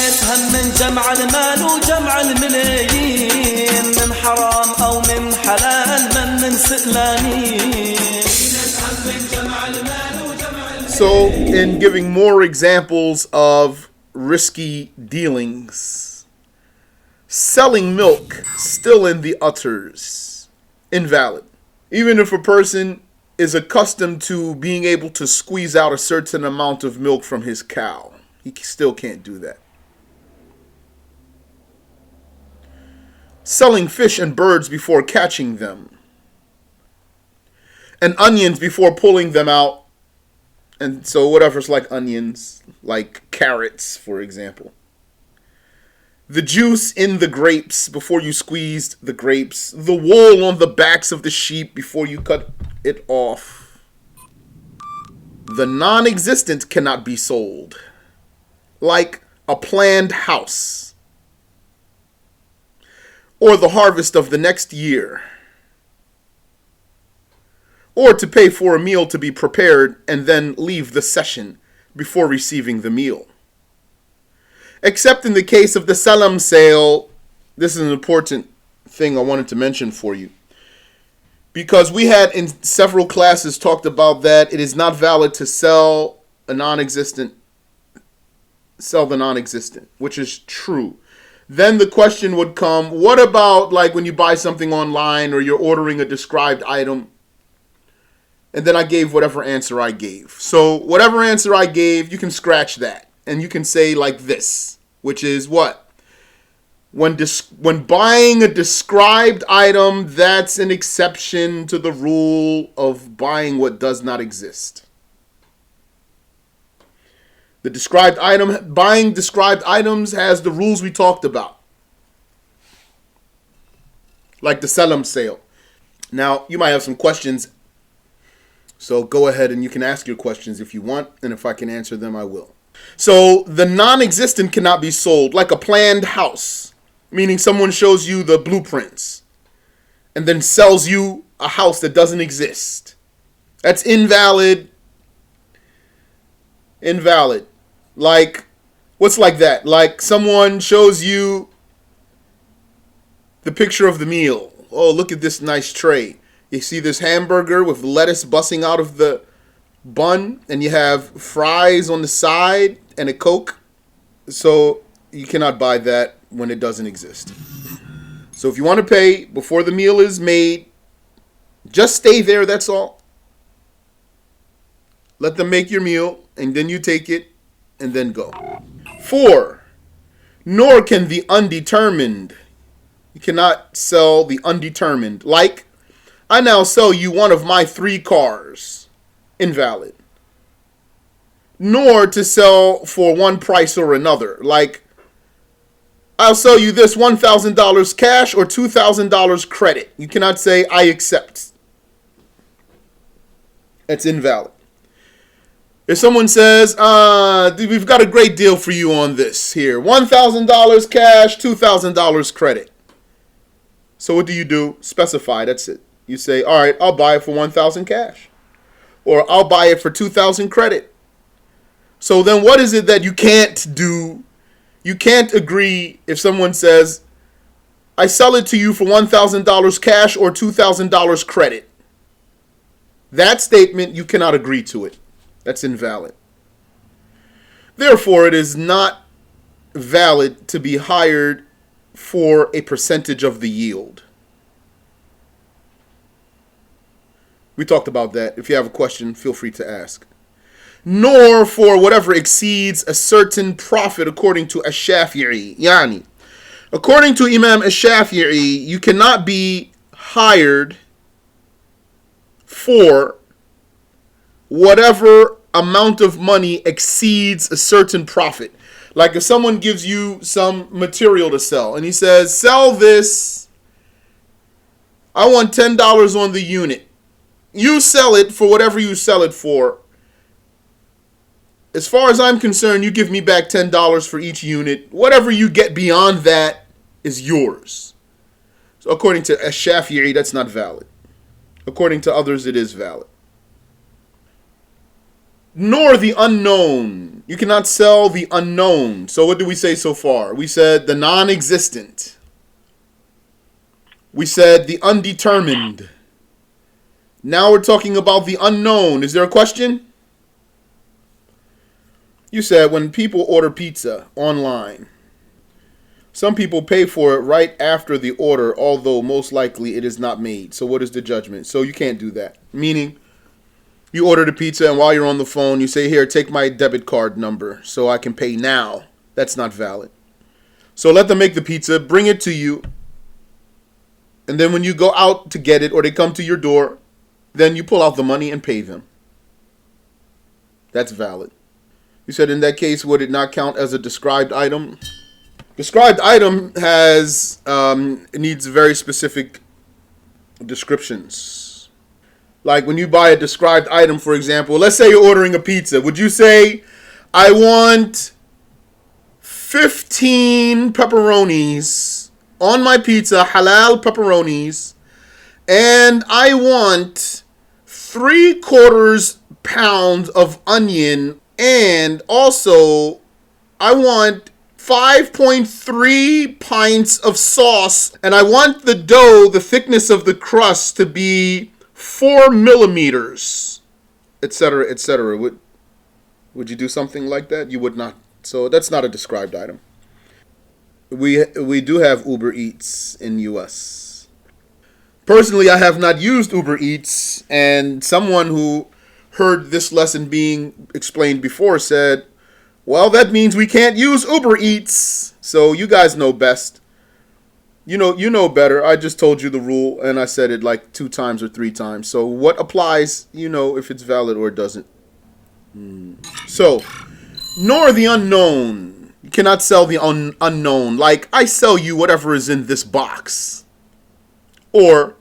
نتهم من جمع المال وجمع الملايين، من حرام أو من حلال من سئلانين. So, in giving more examples of risky dealings, selling milk still in the utters, invalid. Even if a person is accustomed to being able to squeeze out a certain amount of milk from his cow, he still can't do that. Selling fish and birds before catching them, and onions before pulling them out. And so whatever's like onions, like carrots, for example. The juice in the grapes before you squeezed the grapes. The wool on the backs of the sheep before you cut it off. The non-existent cannot be sold, like a planned house, or the harvest of the next year, or to pay for a meal to be prepared and then leave the session before receiving the meal. Except in the case of the salam sale. This is an important thing I wanted to mention for you, because we had in several classes talked about that it is not valid to sell the non-existent, which is true. Then the question would come, what about like when you buy something online or you're ordering a described item? And then I gave whatever answer I gave. So whatever answer I gave, you can scratch that. And you can say like this, which is what? When buying a described item, that's an exception to the rule of buying what does not exist. The described item, buying described items has the rules we talked about, like the salam sale. Now, you might have some questions, so go ahead and you can ask your questions if you want, and if I can answer them, I will. So the non-existent cannot be sold, like a planned house, meaning someone shows you the blueprints and then sells you a house that doesn't exist. That's invalid. Invalid. Like, what's like that? Like someone shows you the picture of the meal. Oh, look at this nice tray. You see this hamburger with lettuce busting out of the bun, and you have fries on the side and a Coke. So you cannot buy that when it doesn't exist. So if you want to pay before the meal is made, just stay there, that's all. Let them make your meal, and then you take it, and then go. 4, nor can the undetermined. You cannot sell the undetermined. Like, I now sell you one of my 3 cars. Invalid. Nor to sell for one price or another. Like, I'll sell you this $1,000 cash or $2,000 credit. You cannot say, I accept. That's invalid. If someone says, we've got a great deal for you on this here. $1,000 cash, $2,000 credit. So what do? Specify, that's it. You say, all right, I'll buy it for $1,000 cash. Or I'll buy it for $2,000 credit. So then what is it that you can't do? You can't agree if someone says, I sell it to you for $1,000 cash or $2,000 credit. That statement, you cannot agree to it. That's invalid. Therefore, it is not valid to be hired for a percentage of the yield. We talked about that. If you have a question, feel free to ask. Nor for whatever exceeds a certain profit according to Ash-Shafi'i. Yani, according to Imam Ash-Shafi'i, you cannot be hired for whatever amount of money exceeds a certain profit. Like if someone gives you some material to sell and he says, sell this, I want $10 on the unit. You sell it for whatever you sell it for. As far as I'm concerned, you give me back $10 for each unit. Whatever you get beyond that is yours. So according to Ash-Shafi'i, that's not valid. According to others, it is valid. Nor the unknown. You cannot sell the unknown. So what do we say so far? We said the non-existent. We said the undetermined. Now we're talking about the unknown. Is there a question? You said when people order pizza online, some people pay for it right after the order, although most likely it is not made. So what is the judgment? So you can't do that. Meaning, you order the pizza and while you're on the phone, you say, here, take my debit card number so I can pay now. That's not valid. So let them make the pizza, bring it to you. And then when you go out to get it or they come to your door, then you pull out the money and pay them. That's valid. You said in that case, would it not count as a described item? Described item has it needs very specific descriptions. Like when you buy a described item, for example, let's say you're ordering a pizza. Would you say, I want 15 pepperonis on my pizza, halal pepperonis, and I want 3/4 pounds of onion, and also I want 5.3 pints of sauce, and I want the dough, the thickness of the crust to be 4 millimeters, etc., etc. Would you do something like that? You would not. So that's not a described item. We do have Uber Eats in US. Personally, I have not used Uber Eats, and someone who heard this lesson being explained before said, well, that means we can't use Uber Eats. So you guys know best. You know better. I just told you the rule, and I said it like 2 times or 3 times. So what applies, if it's valid or it doesn't. So, nor the unknown. You cannot sell the unknown. Like, I sell you whatever is in this box. Or,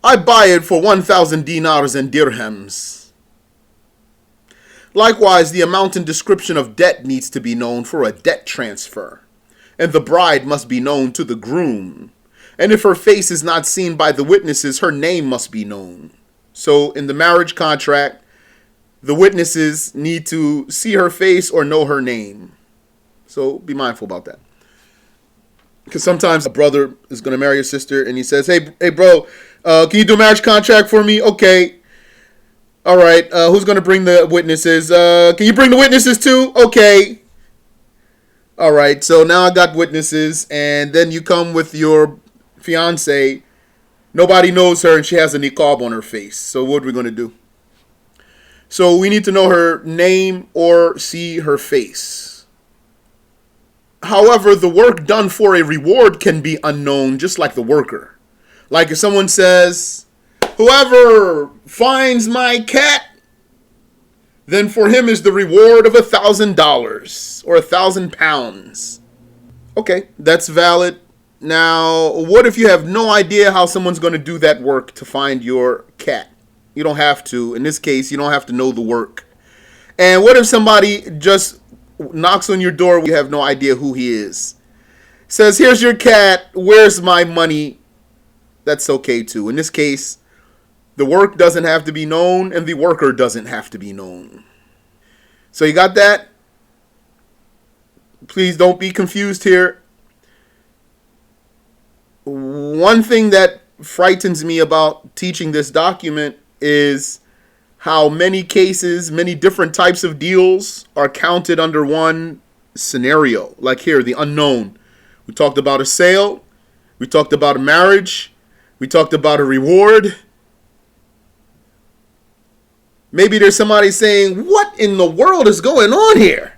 I buy it for 1,000 dinars and dirhams. Likewise, the amount and description of debt needs to be known for a debt transfer. And the bride must be known to the groom. And if her face is not seen by the witnesses, her name must be known. So in the marriage contract, the witnesses need to see her face or know her name. So be mindful about that. Because sometimes a brother is going to marry a sister and he says, hey bro, can you do a marriage contract for me? Okay. All right. Who's going to bring the witnesses? Can you bring the witnesses too? Okay. All right, so now I got witnesses, and then you come with your fiance. Nobody knows her, and she has a niqab on her face. So what are we going to do? So we need to know her name or see her face. However, the work done for a reward can be unknown, just like the worker. Like if someone says, whoever finds my cat, then for him is the reward of $1,000 or 1,000 pounds. Okay, that's valid. Now, what if you have no idea how someone's going to do that work to find your cat? You don't have to. In this case, you don't have to know the work. And what if somebody just knocks on your door, you have no idea who he is? Says, here's your cat, where's my money? That's okay too. In this case, the work doesn't have to be known, and the worker doesn't have to be known. So you got that? Please don't be confused here. One thing that frightens me about teaching this document is how many cases, many different types of deals are counted under one scenario. Like here, the unknown. We talked about a sale. We talked about a marriage. We talked about a reward. Maybe there's somebody saying, what in the world is going on here?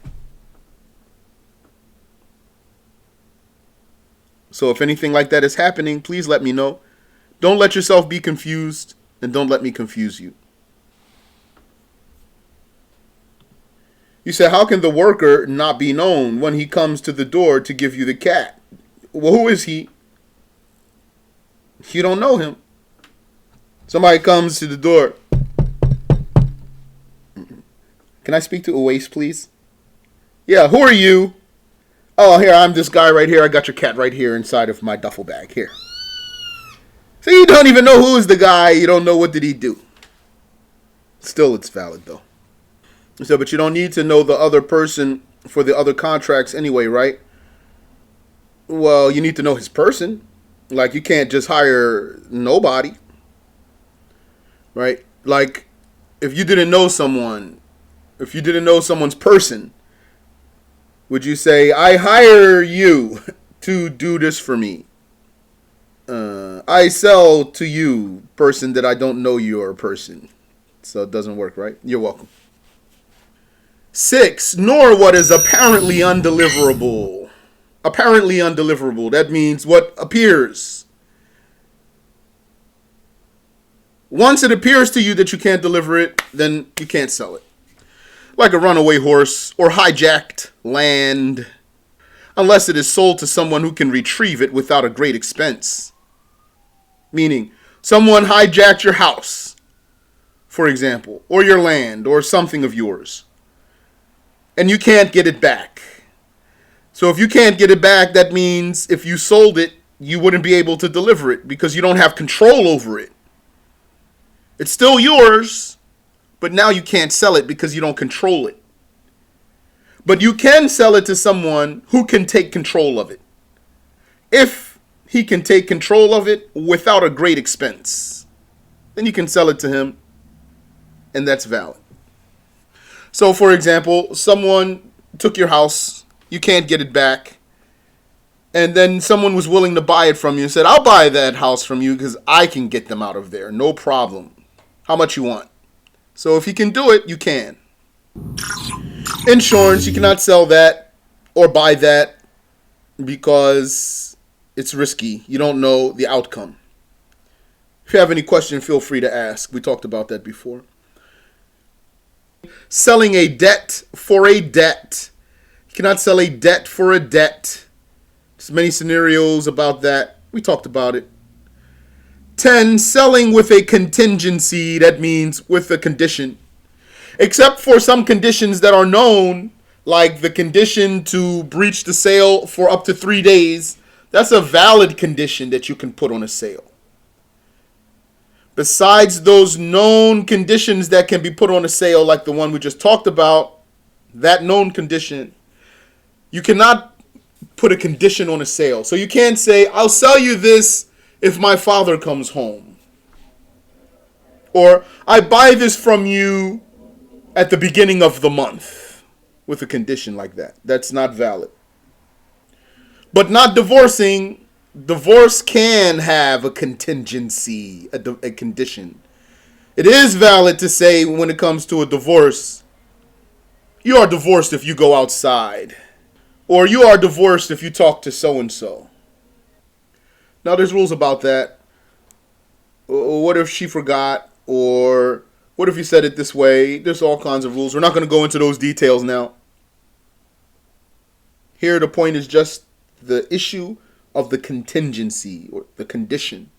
So if anything like that is happening, please let me know. Don't let yourself be confused, and don't let me confuse you. You said, how can the worker not be known when he comes to the door to give you the cat? Well, who is he? You don't know him. Somebody comes to the door. Can I speak to Uwais, please? Yeah, who are you? Oh, here, I'm this guy right here. I got your cat right here inside of my duffel bag. Here. So you don't even know who's the guy. You don't know what did he do. Still, it's valid, though. So, but you don't need to know the other person for the other contracts anyway, right? Well, you need to know his person. Like, you can't just hire nobody, right? Like, if you didn't know someone, if you didn't know someone's person, would you say, I hire you to do this for me? I sell to you, person that I don't know your person. So it doesn't work, right? You're welcome. 6, nor what is apparently undeliverable. Apparently undeliverable. That means what appears. Once it appears to you that you can't deliver it, then you can't sell it. Like a runaway horse or hijacked land, unless it is sold to someone who can retrieve it without a great expense. Meaning, someone hijacked your house, for example, or your land, or something of yours, and you can't get it back. So if you can't get it back, that means if you sold it, you wouldn't be able to deliver it because you don't have control over it. It's still yours, but now you can't sell it because you don't control it. But you can sell it to someone who can take control of it. If he can take control of it without a great expense, then you can sell it to him, and that's valid. So, for example, someone took your house, you can't get it back, and then someone was willing to buy it from you and said, I'll buy that house from you because I can get them out of there, no problem. How much you want? So if you can do it, you can. Insurance, you cannot sell that or buy that because it's risky. You don't know the outcome. If you have any question, feel free to ask. We talked about that before. Selling a debt for a debt. You cannot sell a debt for a debt. There's many scenarios about that. We talked about it. 10, selling with a contingency. That means with a condition. Except for some conditions that are known, like the condition to breach the sale for up to 3 days. That's a valid condition that you can put on a sale. Besides those known conditions that can be put on a sale, like the one we just talked about, that known condition, you cannot put a condition on a sale. So you can't say, I'll sell you this if my father comes home. Or, I buy this from you at the beginning of the month. With a condition like that. That's not valid. But not divorcing. Divorce can have a contingency, a condition. It is valid to say when it comes to a divorce, you are divorced if you go outside. Or you are divorced if you talk to so-and-so. Now there's rules about that. What if she forgot? Or what if you said it this way? There's all kinds of rules. We're not going to go into those details now. Here the point is just the issue of the contingency or the condition.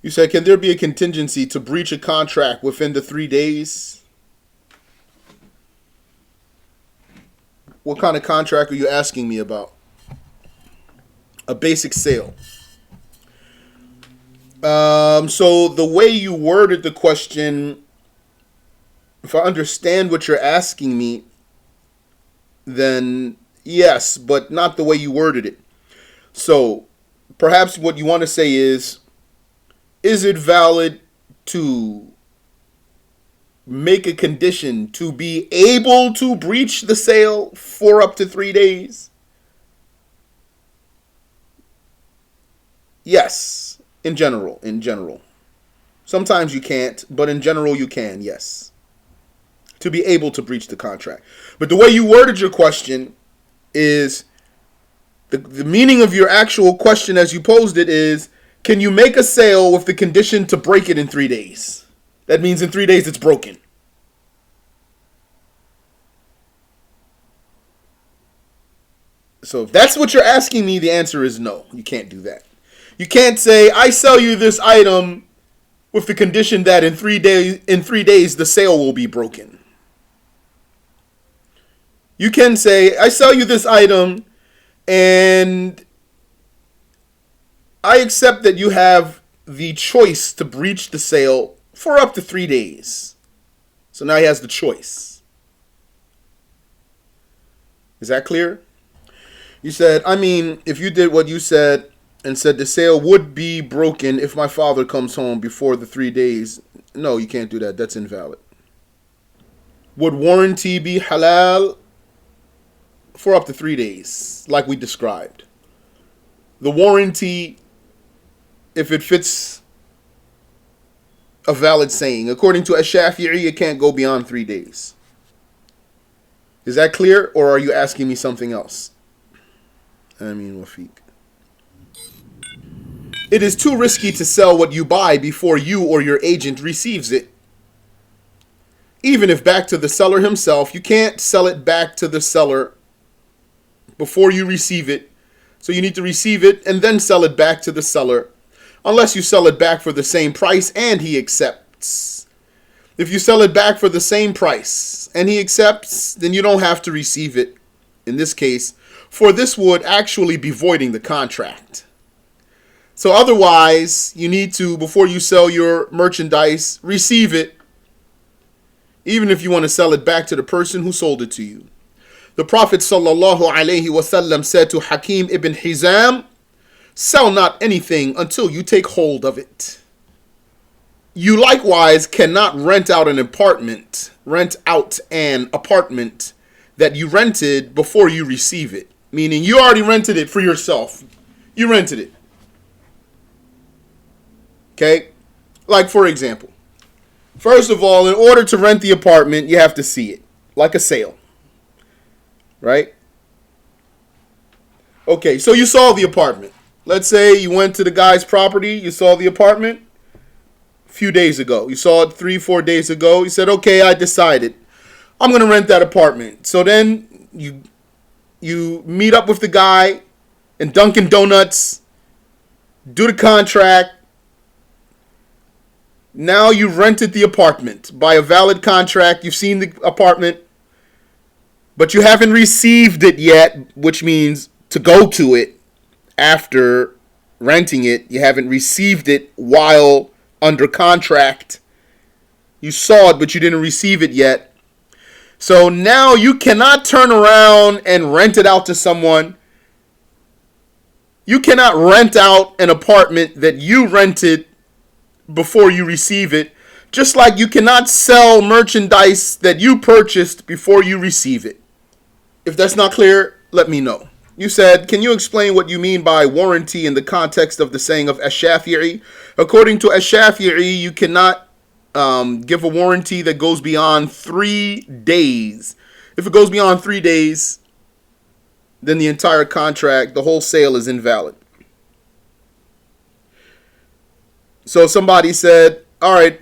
You say, can there be a contingency to breach a contract within the 3 days? What kind of contract are you asking me about? A basic sale. So the way you worded the question, if I understand what you're asking me, then yes, but not the way you worded it. So perhaps what you want to say is it valid to make a condition to be able to breach the sale for up to 3 days? Yes, in general. Sometimes you can't, but in general you can, yes. To be able to breach the contract. But the way you worded your question is, the meaning of your actual question as you posed it is, can you make a sale with the condition to break it in 3 days? That means in 3 days it's broken. So if that's what you're asking me, the answer is no. You can't do that. You can't say, I sell you this item with the condition that in 3 days the sale will be broken. You can say, I sell you this item and I accept that you have the choice to breach the sale for up to 3 days. So now he has the choice. Is that clear? You said, I mean, if you did what you said and said the sale would be broken if my father comes home before the 3 days. No, you can't do that. That's invalid. Would warranty be halal? For up to 3 days, like we described. The warranty, if it fits a valid saying, according to Ash-Shafi'i, it can't go beyond 3 days. Is that clear, or are you asking me something else? I mean, Wafiq. It is too risky to sell what you buy before you or your agent receives it. Even if back to the seller himself, you can't sell it back to the seller before you receive it. So you need to receive it and then sell it back to the seller, unless you sell it back for the same price and he accepts. If you sell it back for the same price and he accepts, then you don't have to receive it in this case, for this would actually be voiding the contract. So otherwise, you need to, before you sell your merchandise, receive it, even if you want to sell it back to the person who sold it to you. The Prophet ﷺ said to Hakim ibn Hizam, sell not anything until you take hold of it. You likewise cannot rent out an apartment that you rented before you receive it. Meaning you already rented it for yourself. You rented it. Okay? Like for example, first of all, in order to rent the apartment, you have to see it. Like a sale. Right? Okay, so you saw the apartment. Let's say you went to the guy's property, you saw the apartment a few days ago. You saw it 3-4 days ago. You said, okay, I decided I'm going to rent that apartment. So then you meet up with the guy in Dunkin' Donuts, do the contract. Now you've rented the apartment by a valid contract. You've seen the apartment, but you haven't received it yet, which means to go to it after renting it. You haven't received it while under contract. You saw it, but you didn't receive it yet. So now you cannot turn around and rent it out to someone. You cannot rent out an apartment that you rented before you receive it, just like you cannot sell merchandise that you purchased before you receive it. If that's not clear, let me know. You said, can you explain what you mean by warranty in the context of the saying of Ash-Shafi'i? According to Ash-Shafi'i, you cannot give a warranty that goes beyond 3 days. If it goes beyond 3 days, then the entire contract, the whole sale is invalid. So somebody said, all right,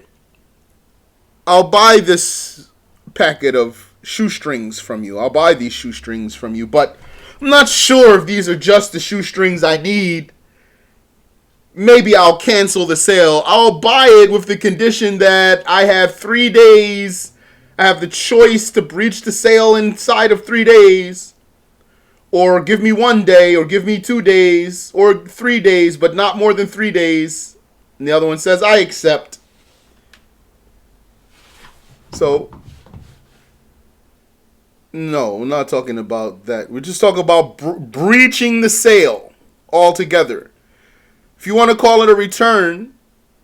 I'll buy this packet of shoestrings from you. I'll buy these shoestrings from you, but I'm not sure if these are just the shoestrings I need. Maybe I'll cancel the sale. I'll buy it with the condition that I have 3 days. I have the choice to breach the sale inside of 3 days. Or give me 1 day, or give me 2 days, or 3 days, but not more than 3 days. And the other one says, I accept. So, no, we're not talking about that. We're just talking about breaching the sale altogether. If you want to call it a return,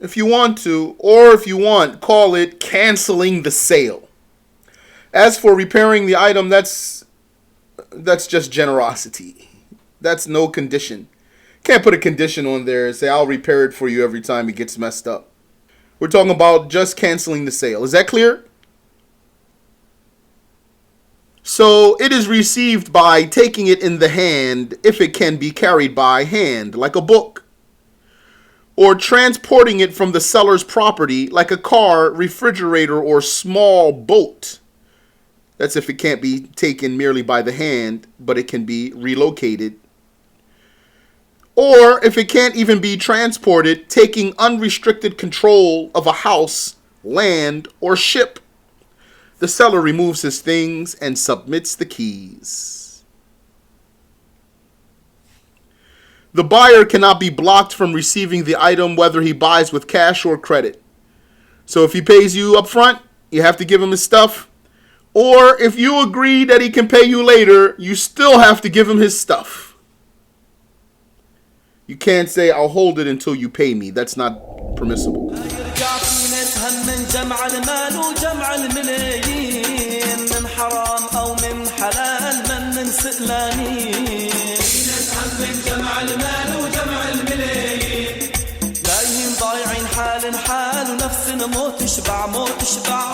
if you want to, or if you want, call it canceling the sale. As for repairing the item, that's just generosity. That's no condition. Can't put a condition on there and say, I'll repair it for you every time it gets messed up. We're talking about just canceling the sale. Is that clear? So it is received by taking it in the hand if it can be carried by hand, like a book. Or transporting it from the seller's property, like a car, refrigerator, or small boat. That's if it can't be taken merely by the hand, but it can be relocated. Or if it can't even be transported, taking unrestricted control of a house, land, or ship. The seller removes his things and submits the keys. The buyer cannot be blocked from receiving the item whether he buys with cash or credit. So if he pays you up front, you have to give him his stuff. Or if you agree that he can pay you later, you still have to give him his stuff. You can't say, I'll hold it until you pay me. That's not permissible. يرجع فينا يتهم من جمع المال وجمع الملايين، من حرام أو من حلال من سئلانين. يتهم من جمع المال وجمع الملايين، لايهين ضايعين حال ونفس موت تشبع موت تشبع.